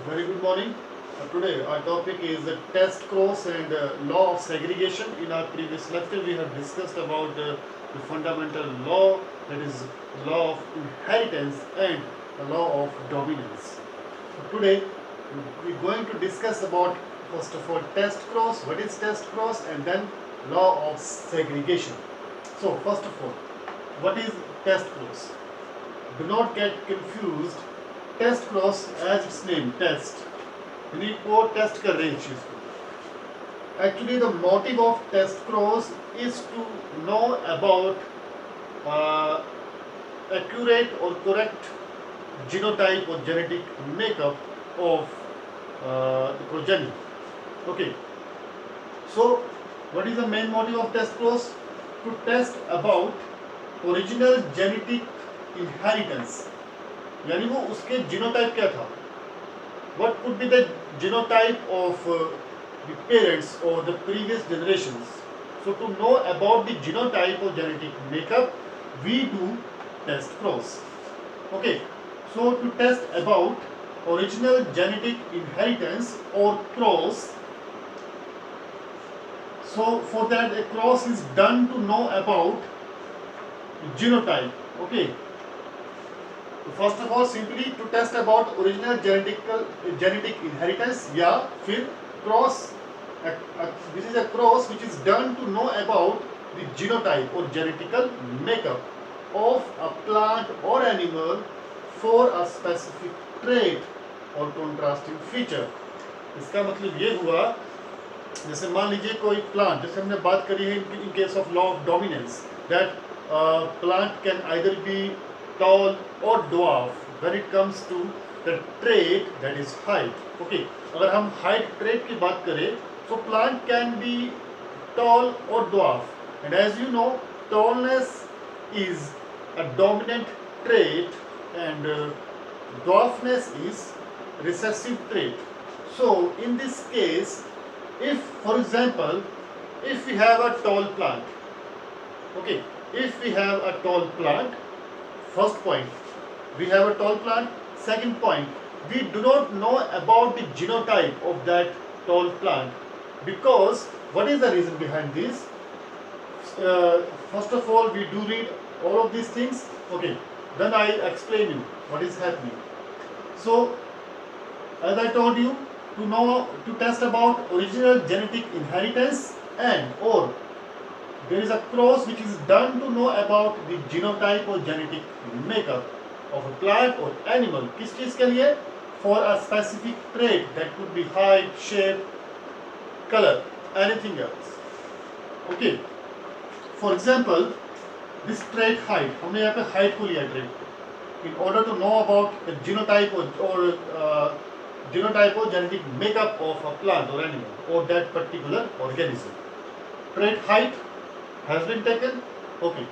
Very good morning. Today our topic is test cross and law of segregation. In our previous lecture we have discussed about the fundamental law, that is law of inheritance and the law of dominance. Today we are going to discuss about, first of all, test cross, what is test cross, and then law of segregation. So first of all, what is test cross? Do not get confused. Test cross as its name test, यानी वो test कर रहे हैं चीज को. Actually the motive of test cross is to know about accurate or correct genotype or genetic makeup of the progeny. Okay, so what is the main motive of test cross? To test about original genetic inheritance, यानी वो उसके genotype क्या था. What could be the genotype of the parents or the previous generations? So to know about the genotype or genetic makeup, we do test cross. Okay, so to test about original genetic inheritance or cross, so for that a cross is done to know about genotype. Okay, first of all simply to test about original genetic inheritance, या फिर cross. This is a cross which is done to know about the genotype और genetical makeup of a plant और animal for a specific trait और contrasting feature. इसका मतलब ये हुआ, जैसे मान लीजिए कोई प्लांट, जैसे हमने बात करी है in case of law of dominance, that plant can either be tall or dwarf when it comes to the trait, that is height. Okay, अगर हम height trait की बात करें, so plant can be tall or dwarf, and as you know, tallness is a dominant trait and dwarfness is recessive trait. So in this case, if for example, if we have a tall plant, okay, if we have a tall plant, first point, we have a tall plant. Second point, we do not know about the genotype of that tall plant, because what is the reason behind this? First of all, we do read all of these things. Okay, then I explain you what is happening. So as I told you, to know, to test about original genetic inheritance and or there is a cross which is done to know about the genotype or genetic makeup of a plant or animal. किस चीज के लिए? For a specific trait, that could be height, shape, color, anything else. Okay, for example, this trait height, हमने यहाँ पे height को लिया trait को. In order to know about the genotype genotype or genetic makeup of a plant or animal or that particular organism, trait height has been taken. Okay,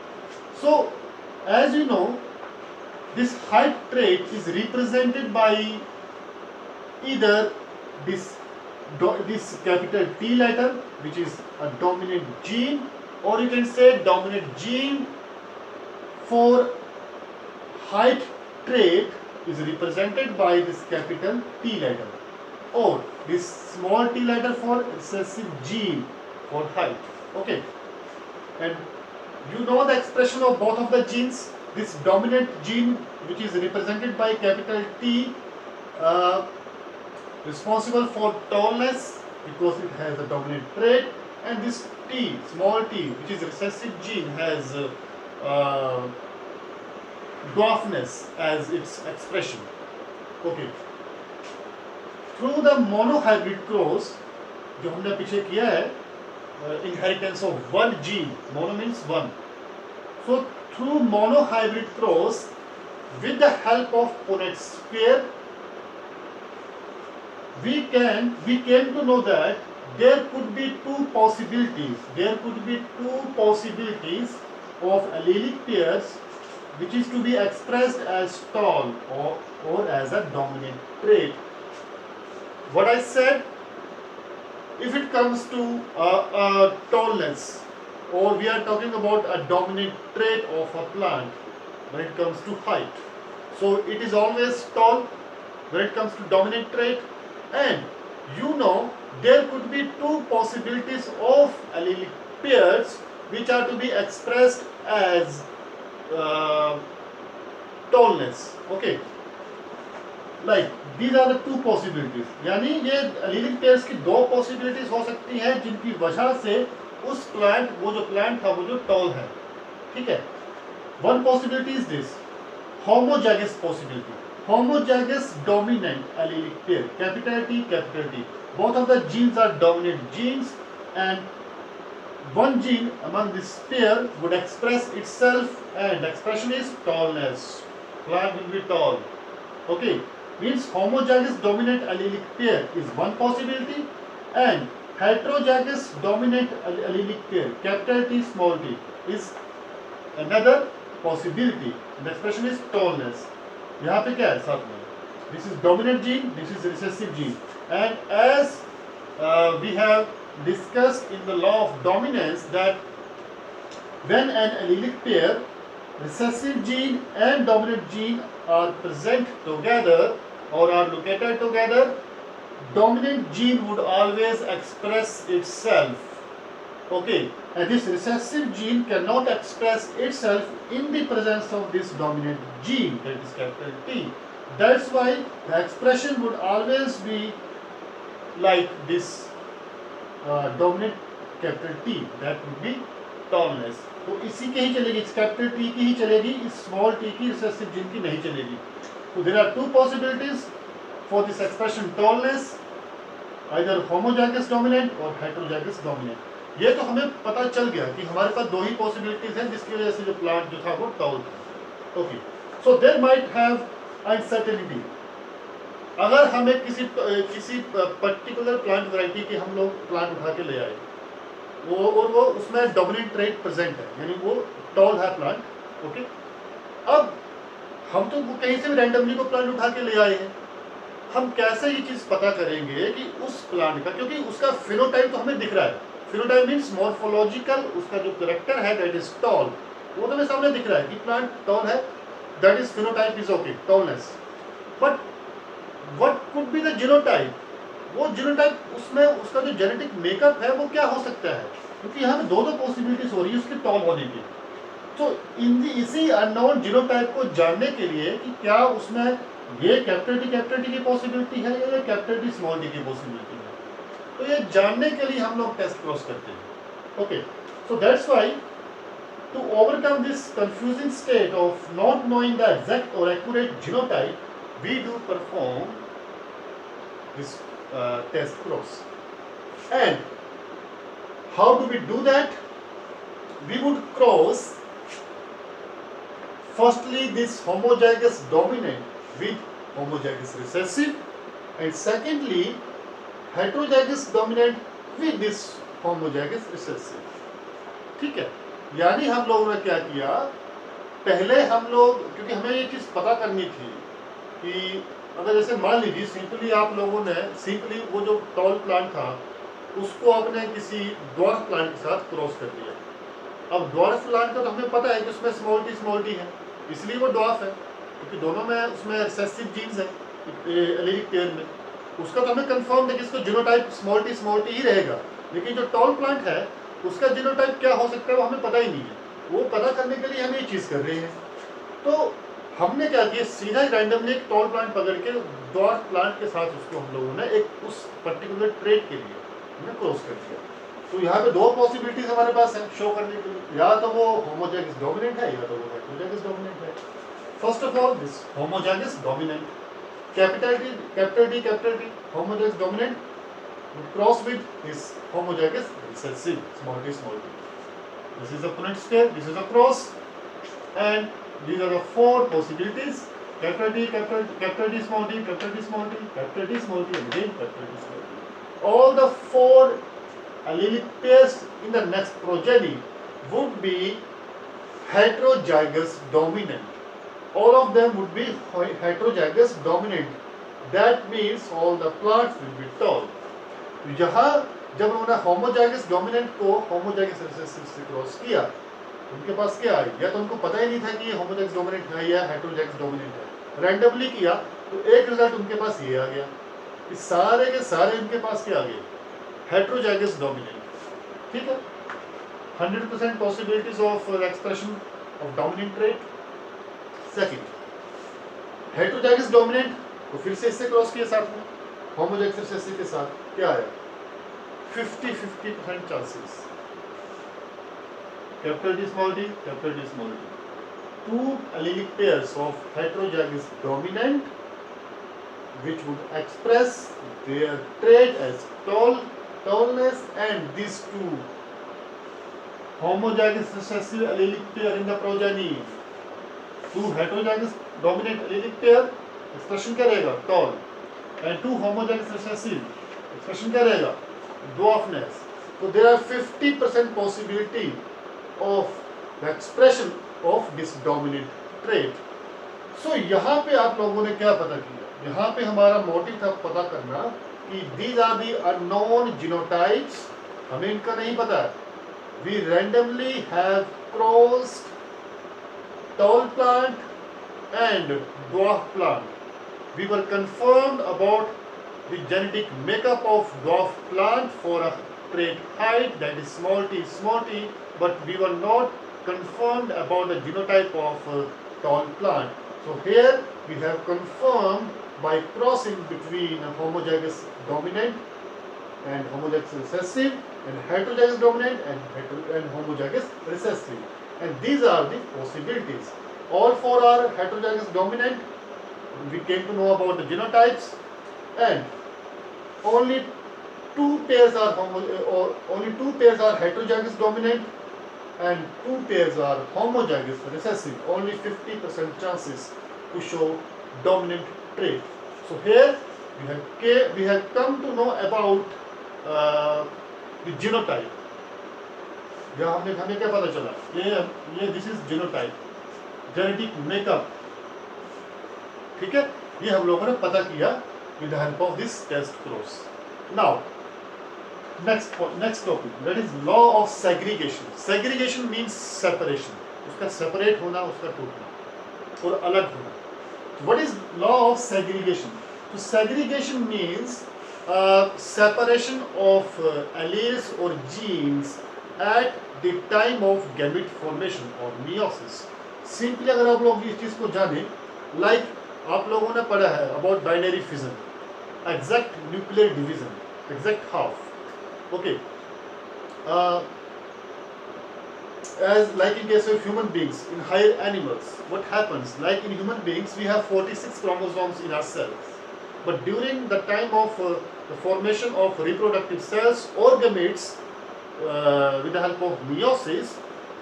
so as you know, this height trait is represented by either this capital T letter, which is a dominant gene, or you can say dominant gene for height trait is represented by this capital T letter, or this small t letter for recessive gene for height. Okay, and you know the expression of both of the genes. This dominant gene, which is represented by capital T, responsible for tallness because it has a dominant trait, and this T, small t, which is recessive gene, has dwarfness as its expression. Okay, through the monohybrid cross, जो हमने पीछे किया है, inheritance of one gene, mono means one. So through monohybrid cross, with the help of Punnett square, we came to know that there could be two possibilities. There could be two possibilities of allelic pairs, which is to be expressed as tall or as a dominant trait. What I said, if it comes to tallness, or we are talking about a dominant trait of a plant when it comes to height, so it is always tall. when it comes to dominant trait. And you know there could be two possibilities of allelic pairs which are to be expressed as tallness. Okay, like these are the two possibilities. यानी ये allelic pairs की दो possibilities हो सकती हैं जिनकी वजह से उस प्लांट, वो जो प्लांट था वो जो टॉल है, ठीक है. One possibility is this homozygous possibility. Homozygous dominant allelic pair, capital T, capital T. Both of the genes are dominant genes, and one gene among this pair would express itself, and expression is tallness. Plant will be tall. Okay, means homozygous dominant allelic pair is one possibility, and heterozygous dominant allelic pair, capital T, small t, is another possibility. The expression is tallness. यहाँ पे क्या है साथ में? This is dominant gene, this is recessive gene, and as we have discussed in the law of dominance that when an allelic pair, recessive gene and dominant gene are present together or are located together, dominant gene would always express itself. Okay, and this recessive gene cannot express itself in the presence of this dominant gene, that is capital T. That's why the expression would always be like this dominant capital T, that would be tallness. तो इसी के ही चलेगी, इस capital T की ही चलेगी, इस small t की recessive gene की नहीं चलेगी. So there are two possibilities for this expression tallness, either homozygous dominant or heterozygous dominant. ये तो हमें पता चल गया कि हमारे पास दो ही पॉसिबिलिटीज हैं जिसकी वजह से जो प्लांट जो था वो टॉल था. Okay, so there might have uncertainty. अगर हमें किसी पर्टिकुलर प्लांट वैरायटी के हम लोग प्लांट उठा के ले आए, वो उसमें डोमिनेंट ट्रेट प्रेजेंट है, यानी वो टॉल है प्लांट. ओके, अब हम तो कहीं से भी रैंडमली को प्लांट उठा के ले आए हैं, हम कैसे ये चीज़ पता करेंगे कि उस प्लांट का, क्योंकि उसका फिनोटाइप तो हमें दिख रहा है. फिनोटाइप मीन्स मॉर्फोलॉजिकल, उसका जो कैरेक्टर है दैट इज टॉल, वो तो हमें सामने दिख रहा है कि प्लांट टॉल है, that is phenotype is okay, tallness. But what could be the genotype? वो जीनोटाइप, उसमें उसका जो जेनेटिक मेकअप है वो क्या हो सकता है, क्योंकि यहाँ पे दो पॉसिबिलिटीज हो रही है उसके टॉल होने की. तो इसी अननोन जीनोटाइप को जानने के लिए कि क्या उसमें ये कैपिटल टी की पॉसिबिलिटी है या कैपिटल टी स्मॉल टी की पॉसिबिलिटी है, तो ये जानने के लिए हम लोग टेस्ट क्रॉस करते हैं. Okay, so that's why to overcome this confusing state of not knowing the exact और accurate genotype we do perform this test cross. And how do we do that? We would cross firstly this homozygous dominant with homozygous recessive, and secondly heterozygous dominant with this homozygous recessive. ठीक है, यानी हम लोगों ने क्या किया, पहले हम लोग, क्योंकि हमें ये चीज़ पता करनी थी कि अगर जैसे मान लीजिए सिंपली आप लोगों ने सिंपली वो जो टॉल प्लांट था उसको आपने किसी ड्वार्फ प्लांट के साथ क्रॉस कर दिया. अब ड्वार्फ प्लांट का तो हमें पता है कि उसमें स्मॉल टी है, इसलिए वो ड्वार्फ है, क्योंकि दोनों में उसमें रिसेसिव जीन्स है एलेलिक पेयर में. उसका तो हमें कंफर्म है कि इसका जीनोटाइप स्मॉल टी ही रहेगा, लेकिन जो टॉल प्लांट है उसका जीनोटाइप क्या हो सकता है वो हमें पता ही नहीं है. वो पता करने के लिए हम ये चीज़ कर रहे हैं. तो हमने क्या किया, सीधा रैंडमली एक टॉल प्लांट पकड़ के ड्वार्फ प्लांट के साथ उसको हम लोगों ने एक उस पर्टिकुलर ट्रेट के लिए हमने क्रॉस कर दिया. तो यहाँ पे दो पॉसिबिलिटीज हमारे पास है शो करने के लिए, या तो वो होमोजाइगस डोमिनेंट है या तो वो हेटेरोजाइगस डोमिनेंट है. First of all this homozygous dominant, capital T homozygous dominant cross with this homozygous recessive small T. This is a Punnett square, this is a cross, and these are the four possibilities: capital T, capital T small t, capital T small t, capital T small t, and again capital T small t. All the four allelic pairs in the next progeny would be heterozygous dominant. All of them would be heterozygous dominant. That means all the plants will be tall. यहाँ जब उन्होंने homozygous dominant को homozygous recessive से cross किया, उनके पास क्या आई, या तो उनको पता ही नहीं था कि ये होमोजाइगस डोमिनेंट है या हेटेरोजाइगस डोमिनेंट है, रैंडमली किया तो एक रिजल्ट उनके पास ये आ गया, इस सारे के सारे उनके पास क्या आ गए, हेट्रोजाइगस डोमिनेंट। ठीक है, 100% possibilities of expression of dominant trait. Second, heterozygous dominant, तो फिर से इससे क्रॉस किए साथ में होमोजाइगस रिसेसिव के साथ, क्या आया, 50-50% chances, capital D small D, capital D small D, two allelic pairs of heterozygous dominant which would express their trait as tallness, and these two homozygous recessive allelic pair in the progeny, two heterozygous dominant allelic pair expression क्या रहेगा, tall, and two homozygous recessive expression क्या रहेगा, dwarfness. So there are 50% possibility of the expression of this dominant trait. So यहाँ पे आप लोगों ने क्या पता किया, यहाँ पे हमारा मोटिव था पता करना कि these are the unknown genotypes, हमें इनका नहीं पता है. We randomly have crossed tall plant and dwarf plant. We were confirmed about the genetic makeup of dwarf plant for a trait height, that is small t, but we were not confirmed about the genotype of tall plant. So here we have confirmed by crossing between homozygous dominant and homozygous recessive, and heterozygous dominant and homozygous recessive, and these are the possibilities. All four are heterozygous dominant. We came to know about the genotypes, and only two pairs are heterozygous dominant and two pairs are homozygous recessive. Only 50% chances to show dominant trait. So here we have come to know about the genotype. हमें क्या पता चला, ये this is genotype, genetic makeup. ठीक है, ये हम लोगों ने पता किया with the help of this test cross. Now next topic, that is law of segregation. Segregation means separation, उसका separate होना, उसका टूटना और अलग होना. What is law of segregation? So segregation means separation of alleles or genes at the time of gamete formation or meiosis. Simply अगर आप लोग इस चीज को जाने, like आप लोगों ने पढ़ा है about binary fission, exact nuclear division, exact half. Okay, as like in case of human beings, in higher animals, what happens? Like in human beings, we have 46 chromosomes in our cells, but during the time of the formation of reproductive cells or gametes, with the help of meiosis,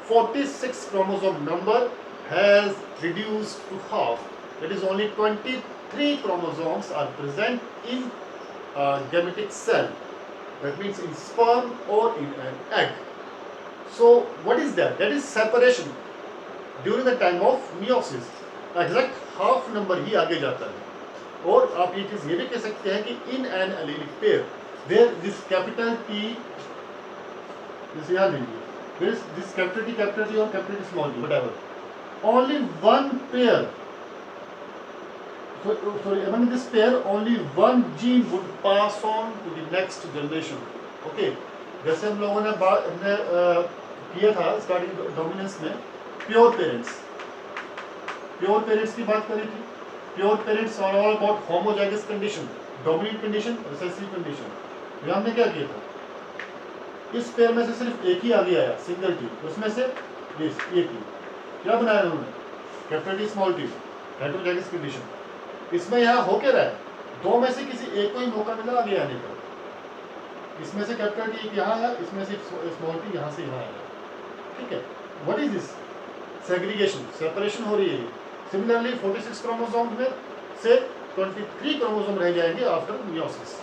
46 chromosome number has reduced to half. That is, only 23 chromosomes are present in gametic cell. That means in sperm or in an egg. So what is that? That is separation during the time of meiosis. Exact half number ही आगे जाता है. और आप ये चीज ये भी कह सकते हैं कि in an allelic pair where this capital T, जैसे याद लीजिए, where is this capital T or capital T small t, whatever, only one pair. Sorry, among this pair, only one gene would pass on to the next generation. Okay, जैसे हम लोगों ने किया था starting dominance में, pure parents की बात करी थी. Pure parents are all about homozygous condition, dominant condition, recessive condition. यहाँ हमने क्या किया था, इस पेयर में से सिर्फ एक ही आगे आया, सिंगल टी, उसमें से ये टी क्या बनाया उन्होंने, capital T small T, heterozygous condition. इसमें यहाँ हो क्या रहा है, दो में से किसी एक को ही मौका मिला आगे आने का. इसमें से कैपिटल टी यहाँ आया, इसमें से स्मॉल टी यहाँ से यहाँ आया. ठीक है, what is this, segregation, separation हो रही है. सिमिलरली 46 क्रोमोसोम में से 23 क्रोमोसोम रह जाएंगे after meiosis.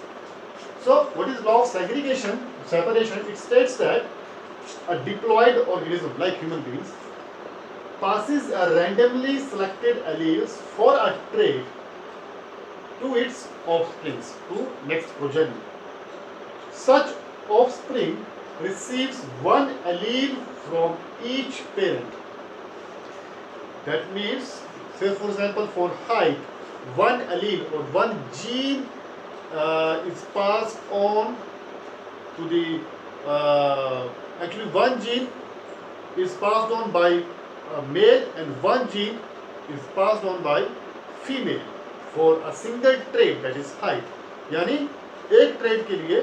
So what is law of segregation, separation? It states that a diploid organism like human beings passes a randomly selected alleles for a trait to its offsprings, to next progeny. Such offspring receives one allele from each parent. That means, say for example, for height, one allele or one gene is passed on to the actually one gene is passed on by male and one gene is passed on by female for a single trait, that is height. यानी एक trait के लिए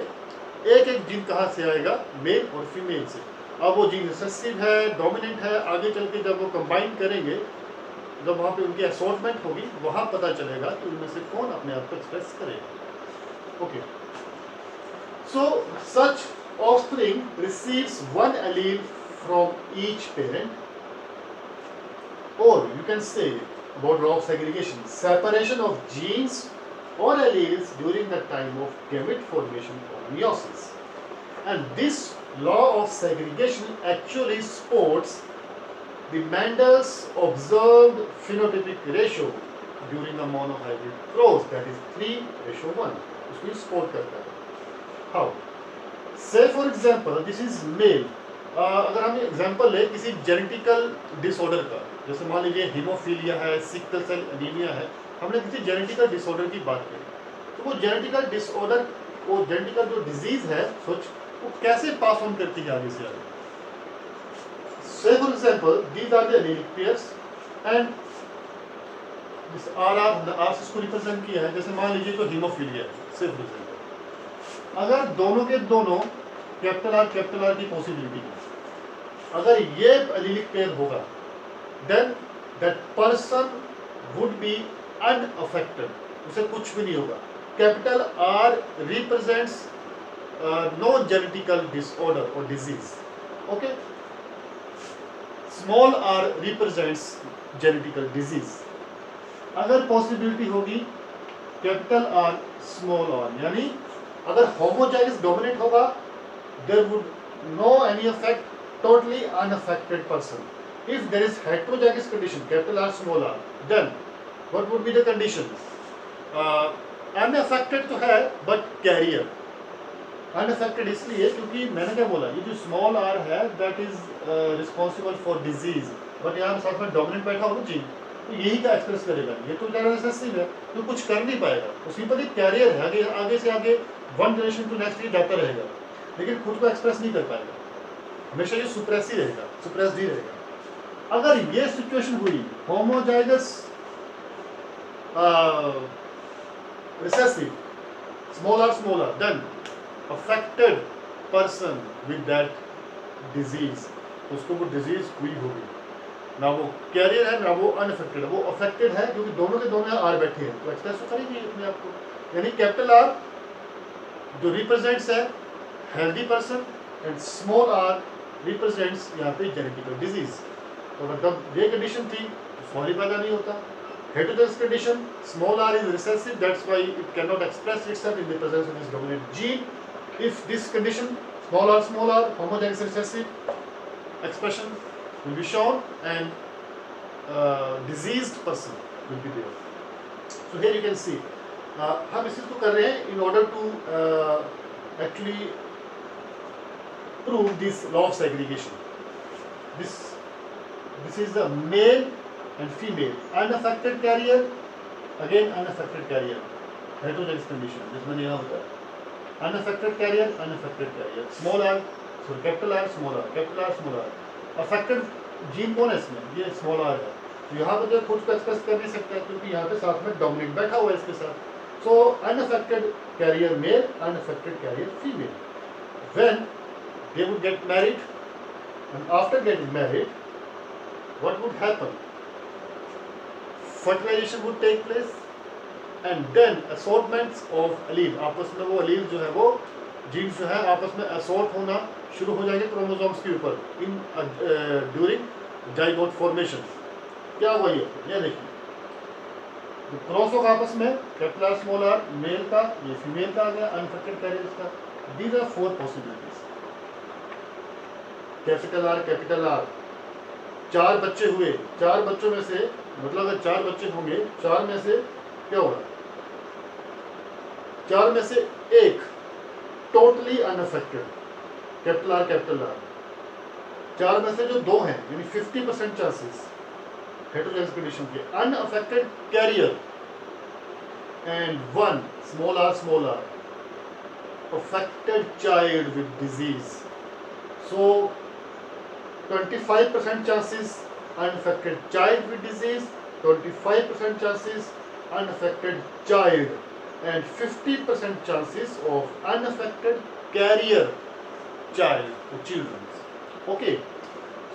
एक एक gene कहाँ से आएगा, mail और फीमेल से. अब वो जीन रिसेसिव है, डोमिनेंट है, आगे चल के जब वो कंबाइन करेंगे, जब वहाँ पे उनकी असॉर्टमेंट होगी, वहाँ पता चलेगा कि उनमें से कौन अपने आप को एक्सप्रेस करेगा. Okay, so such offspring receives one allele from each parent, or you can say about law of segregation, separation of genes or alleles during the time of gamete formation or meiosis. And this law of segregation actually supports the Mendel's observed phenotypic ratio during the monohybrid cross, that is 3:1. उसको support करता है. How? Say for example, this is male. अगर हम example ले किसी genetical disorder का, जैसे मान लीजिए हीमोफीलिया है, सिकल सेल एनीमिया है, हमने किसी जेनेटिकल डिसऑर्डर की बात करी, तो वो जेनेटिकल डिसऑर्डर, वो जेनेटिकल जो डिजीज है, सोच वो कैसे पास ऑन करती है आगे से आगे. Say for example, these are the allelic pairs and this R से इसको रिप्रेजेंट किया है. जैसे मान लीजिए तो हीमोफीलिया है, say for example, अगर दोनों के दोनों कैपिटल आर की पॉसिबिलिटी है, अगर ये एलीलिक पेयर होगा, then that person would be unaffected, उसे कुछ भी नहीं होगा. Capital R represents no genetical disorder और disease. Okay, small are represents genetical disease. अगर पॉसिबिलिटी होगी कैपिटल आर स्मॉल आर, यानी अगर होमोजाइगस डोमिनेंट होगा, there would no any effect, totally unaffected person. If there is heterozygous condition, capital R small r, then what would be the condition? Unaffected तो है but carrier. Unaffected इसलिए क्योंकि मैंने क्या बोला, ये जो स्मॉल आर है that is responsible for disease, but यहाँ साथ में डोमिनेंट बैठा हो जीन, तो यही का एक्सप्रेस करेगा. ये तो ज़्यादा रिसेसिव है तो कुछ कर नहीं पाएगा, तो सिंपली कैरियर है, आगे से आगे वन जनरेशन टू नेक्स्ट ये जाता रहेगा, लेकिन खुद को एक्सप्रेस नहीं कर पाएगा, हमेशा ये सुप्रेस ही रहेगा, सुप्रेस्ड ही रहेगा. अगर ये सिचुएशन हुई homozygous recessive small r, then affected person with that disease, उसको वो डिजीज हुई होगी, ना वो कैरियर है ना वो अनअफेक्टेड है, वो अफेक्टेड है क्योंकि दोनों के दोनों आर बैठे हैं, तो एक्सप्रेस तो करेगी अपने आप को. यानी कैपिटल आर जो रिप्रेजेंट्स है healthy person and small are represents यहाँ पे जेनेटिकल डिजीज. तो मतलब ये कंडीशन थी तो स्मॉल ही पैदा नहीं होता. Heterozygous condition small r is recessive, that's why it can not express itself in the presence of this dominant gene. If this condition small r homozygous recessive, expression will be shown and diseased person will be there. So here you can see हम इसी को कर रहे हैं in order to actually prove this law of segregation. This is the male and female, unaffected carrier, again unaffected carrier, heterozygous condition जिसमें यहाँ होता है unaffected carrier, small r, so capital R, small r. Affected gene कौन है इसमें, ये small are है, तो यहाँ पर जो खुद को एक्सप्रेस कर नहीं सकता है क्योंकि यहाँ पे साथ में डोमिनेंट बैठा हुआ है इसके साथ. So unaffected carrier male, unaffected carrier female. When they would get married and after getting married what would happen, fertilisation would take place and then assortments of allele, आपस में वो एलील जो है वो जीन्स जो है आपस में असॉर्ट होना शुरू हो जाएंगे क्रोमोसोम्स के ऊपर इन ड्यूरिंग जाइगोट फॉर्मेशन. क्या हुआ ये देखिए, क्रॉस होगा आपस में, capital R small r male का, ये फीमेल का आ गया, अनअफेक्टेड कैरियर्स का. These are 4 possibilities. Capital R 4 बच्चे हुए, 4 बच्चों में से मतलब अगर 4 बच्चे होंगे, 4 में से क्या होगा, 4 में से एक टोटली अनअफेक्टेड, कैपिटल आर 4 में से जो 2 हैं यानी 50% चांसेस हेटेरोजाइगस कंडीशन के, unaffected carrier and one small r affected child with disease. So 25% chances unaffected child with disease, 25% chances unaffected child, and 50% chances of unaffected carrier child or children. Okay,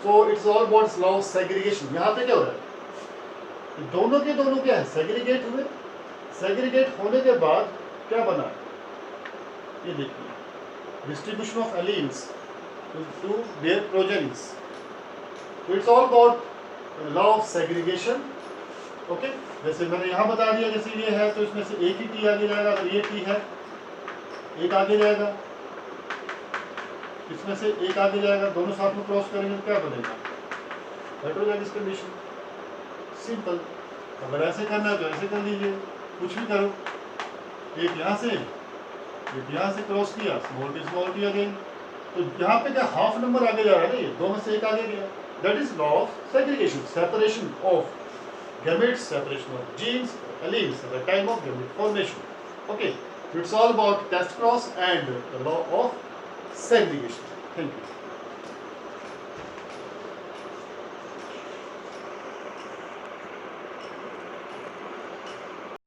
so it's all about law of segregation. यहाँ पे क्या हो रहा है, दोनों के दोनों क्या है, सेग्रीगेट हुए, सेग्रीगेट होने के बाद क्या बना, ये देखिए, distribution of alleles to their progenies. So it's all about law of segregation. Okay, जैसे मैंने यहाँ बता दिया, जैसे ये है तो इसमें से एक ही टी आगे जाएगा, अगर ये टी है एक आगे जाएगा, इसमें से एक आगे जाएगा, दोनों साथ में क्रॉस करेंगे तो क्या बनेगा, हेटेरोजाइगस कंडीशन, सिंपल। अगर ऐसे करना है तो ऐसे कर लीजिए, कुछ भी करो, एक यहाँ से एक यहाँ से क्रॉस किया, स्मॉल टी अगेन, तो यहाँ पे क्या हाफ नंबर आगे जा रहा है ना, ये दो में से एक आगे गया, that is law of segregation, separation of gametes, separation of genes, alleles at the time of gamete formation. Okay, so it's all about test cross and the law of segregation. Thank you.